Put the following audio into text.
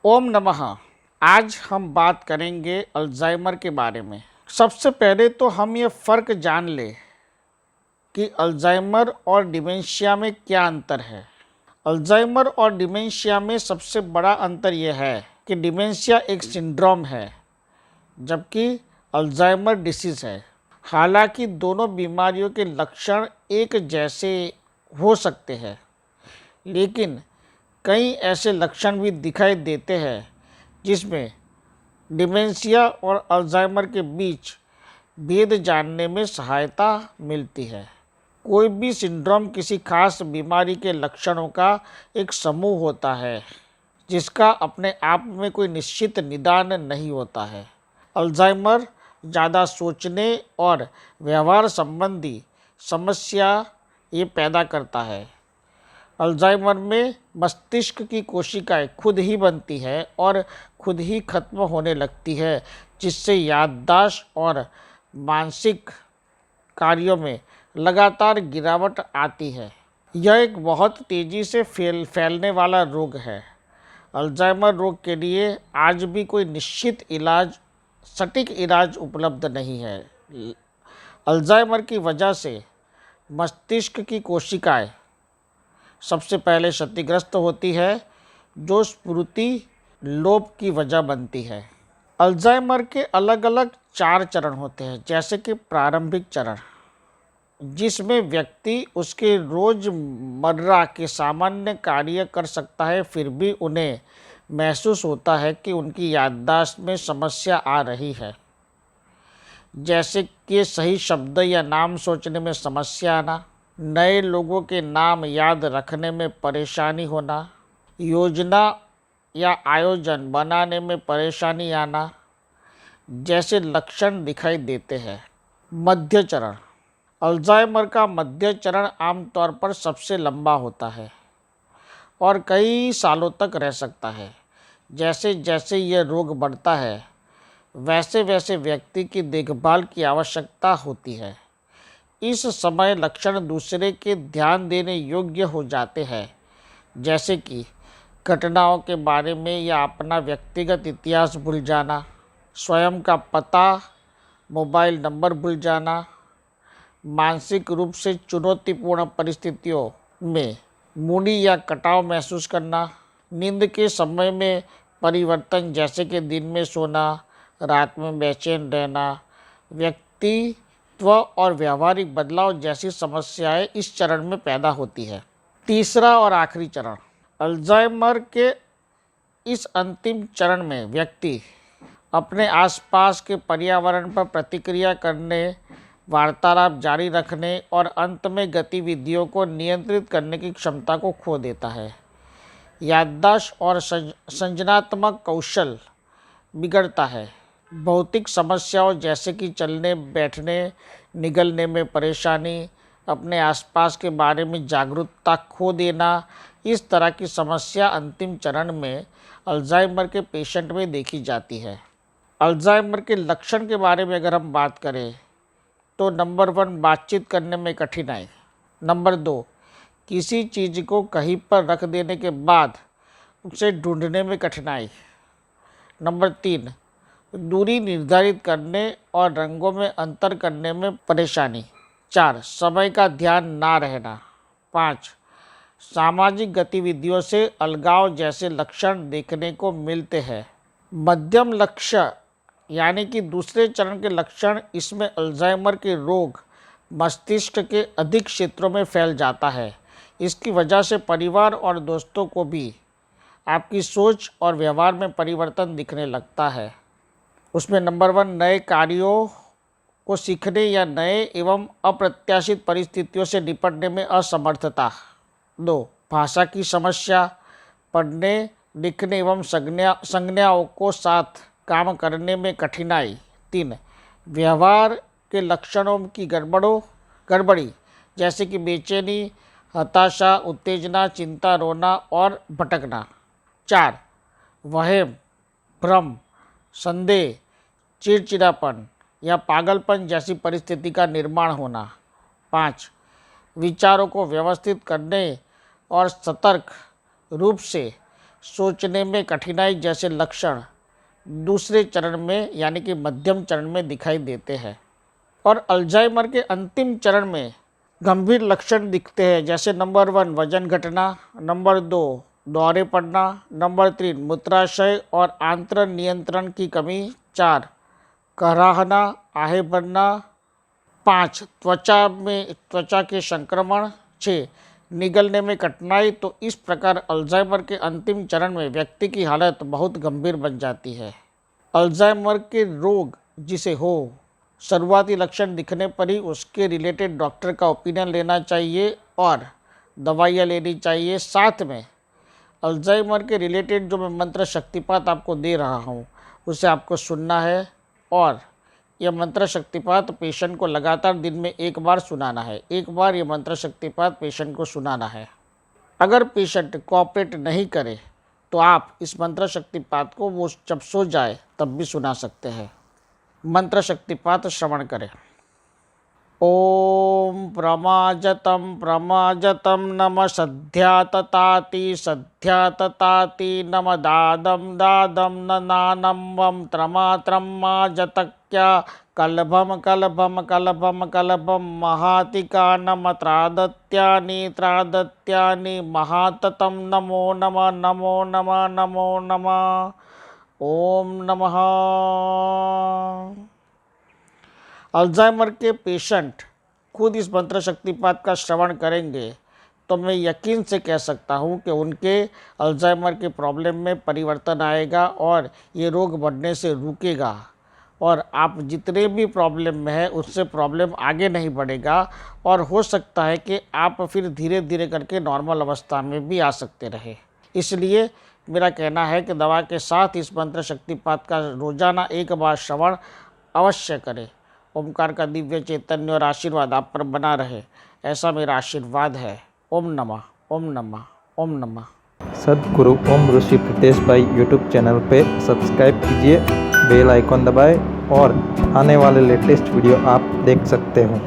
ओम नमः। आज हम बात करेंगे अल्जाइमर के बारे में। सबसे पहले तो हम ये फ़र्क जान लें कि अल्जाइमर और डिमेंशिया में क्या अंतर है। अल्जाइमर और डिमेंशिया में सबसे बड़ा अंतर यह है कि डिमेंशिया एक सिंड्रोम है जबकि अल्जाइमर डिसीज़ है। हालांकि दोनों बीमारियों के लक्षण एक जैसे हो सकते हैं, लेकिन कई ऐसे लक्षण भी दिखाई देते हैं जिसमें डिमेंशिया और अल्जाइमर के बीच भेद जानने में सहायता मिलती है। कोई भी सिंड्रोम किसी खास बीमारी के लक्षणों का एक समूह होता है जिसका अपने आप में कोई निश्चित निदान नहीं होता है। अल्जाइमर ज़्यादा सोचने और व्यवहार संबंधी समस्या ये पैदा करता है। अल्जाइमर में मस्तिष्क की कोशिकाएं खुद ही बनती है और खुद ही खत्म होने लगती है, जिससे याददाश्त और मानसिक कार्यों में लगातार गिरावट आती है। यह एक बहुत तेज़ी से फैलने वाला रोग है। अल्जाइमर रोग के लिए आज भी कोई निश्चित सटीक इलाज उपलब्ध नहीं है। अल्जाइमर की वजह से मस्तिष्क की कोशिकाएं सबसे पहले क्षतिग्रस्त होती है, जो स्मृति लोप की वजह बनती है। अल्जाइमर के अलग अलग 4 चरण होते हैं, जैसे कि प्रारंभिक चरण, जिसमें व्यक्ति उसके रोज़मर्रा के सामान्य कार्य कर सकता है, फिर भी उन्हें महसूस होता है कि उनकी याददाश्त में समस्या आ रही है, जैसे कि सही शब्द या नाम सोचने में समस्या आना, नए लोगों के नाम याद रखने में परेशानी होना, योजना या आयोजन बनाने में परेशानी आना जैसे लक्षण दिखाई देते हैं। मध्य चरण। अल्जाइमर का मध्य चरण आमतौर पर सबसे लंबा होता है और कई सालों तक रह सकता है। जैसे जैसे यह रोग बढ़ता है, वैसे वैसे व्यक्ति की देखभाल की आवश्यकता होती है। इस समय लक्षण दूसरे के ध्यान देने योग्य हो जाते हैं, जैसे कि घटनाओं के बारे में या अपना व्यक्तिगत इतिहास भूल जाना, स्वयं का पता, मोबाइल नंबर भूल जाना, मानसिक रूप से चुनौतीपूर्ण परिस्थितियों में मूडी या कटाव महसूस करना, नींद के समय में परिवर्तन जैसे कि दिन में सोना, रात में बेचैन रहना, व्यक्तित्व और व्यावहारिक बदलाव जैसी समस्याएं इस चरण में पैदा होती है। तीसरा और आखिरी चरण। अल्जाइमर के इस अंतिम चरण में व्यक्ति अपने आसपास के पर्यावरण पर प्रतिक्रिया करने, वार्तालाप जारी रखने और अंत में गतिविधियों को नियंत्रित करने की क्षमता को खो देता है। याददाश्त और संज्ञानात्मक कौशल बिगड़ता है। भौतिक समस्याओं जैसे कि चलने, बैठने, निगलने में परेशानी, अपने आसपास के बारे में जागरूकता खो देना, इस तरह की समस्या अंतिम चरण में अल्जाइमर के पेशेंट में देखी जाती है। अल्जाइमर के लक्षण के बारे में अगर हम बात करें तो नंबर 1, बातचीत करने में कठिनाई। नंबर 2, किसी चीज़ को कहीं पर रख देने के बाद उसे ढूंढने में कठिनाई। नंबर 3, दूरी निर्धारित करने और रंगों में अंतर करने में परेशानी। 4, समय का ध्यान ना रहना। 5, सामाजिक गतिविधियों से अलगाव जैसे लक्षण देखने को मिलते हैं। मध्यम लक्ष्य यानी कि दूसरे चरण के लक्षण, इसमें अल्जाइमर के रोग मस्तिष्क के अधिक क्षेत्रों में फैल जाता है। इसकी वजह से परिवार और दोस्तों को भी आपकी सोच और व्यवहार में परिवर्तन दिखने लगता है। उसमें नंबर 1, नए कार्यों को सीखने या नए एवं अप्रत्याशित परिस्थितियों से निपटने में असमर्थता। 2, भाषा की समस्या, पढ़ने, लिखने एवं संज्ञाओं को साथ काम करने में कठिनाई। 3, व्यवहार के लक्षणों की गड़बड़ी, जैसे कि बेचैनी, हताशा, उत्तेजना, चिंता, रोना और भटकना। 4, वहम, भ्रम, संदेह, चिड़चिड़ापन या पागलपन जैसी परिस्थिति का निर्माण होना। 5, विचारों को व्यवस्थित करने और सतर्क रूप से सोचने में कठिनाई जैसे लक्षण दूसरे चरण में यानी कि मध्यम चरण में दिखाई देते हैं और अल्जाइमर के अंतिम चरण में गंभीर लक्षण दिखते हैं, जैसे नंबर 1 वजन घटना, नंबर 2 दौरे पड़ना, नंबर 3 मूत्राशय और आंत्र नियंत्रण की कमी, 4 कराहना, आहे भरना, 5 त्वचा के संक्रमण, 6 निगलने में कठिनाई। तो इस प्रकार अल्जाइमर के अंतिम चरण में व्यक्ति की हालत बहुत गंभीर बन जाती है। अल्जाइमर के रोग जिसे हो शुरुआती लक्षण दिखने पर ही उसके रिलेटेड डॉक्टर का ओपिनियन लेना चाहिए और दवाइयाँ लेनी चाहिए। साथ में अल्जाइमर के रिलेटेड जो मैं मंत्र शक्तिपात आपको दे रहा हूँ उसे आपको सुनना है और यह मंत्र शक्तिपात पेशेंट को लगातार दिन में एक बार सुनाना है। एक बार ये मंत्र शक्तिपात पेशेंट को सुनाना है। अगर पेशेंट कोऑपरेट नहीं करे तो आप इस मंत्र शक्तिपात को वो जब सो जाए तब भी सुना सकते हैं। मंत्र शक्तिपात श्रवण करें। ओम प्रमाजतम प्रमाजतम नम सध्यातताति नम दादम दादम नानम वम त्रमात्रम माजतक्या कलभम कलभम कलभम कलभम महातिका नम त्रादत्यानि महाततम नमो नमः नमो नमः नमो नमः। ओम नमः। अल्जाइमर के पेशेंट खुद इस मंत्र शक्तिपात का श्रवण करेंगे तो मैं यकीन से कह सकता हूँ कि उनके अल्जाइमर के प्रॉब्लम में परिवर्तन आएगा और ये रोग बढ़ने से रुकेगा और आप जितने भी प्रॉब्लम में है उससे प्रॉब्लम आगे नहीं बढ़ेगा और हो सकता है कि आप फिर धीरे धीरे करके नॉर्मल अवस्था में भी आ सकते रहे। इसलिए मेरा कहना है कि दवा के साथ इस मंत्र शक्तिपात का रोजाना एक बार श्रवण अवश्य करें। ओमकार का दिव्य चैतन्य और आशीर्वाद आप पर बना रहे, ऐसा मेरा आशीर्वाद है। ओम नमः ओम नमः ओम नमः। सद्गुरु ओम ऋषि प्रीतेश भाई यूट्यूब चैनल पे सब्सक्राइब कीजिए, बेल आइकॉन दबाएं और आने वाले लेटेस्ट वीडियो आप देख सकते हो।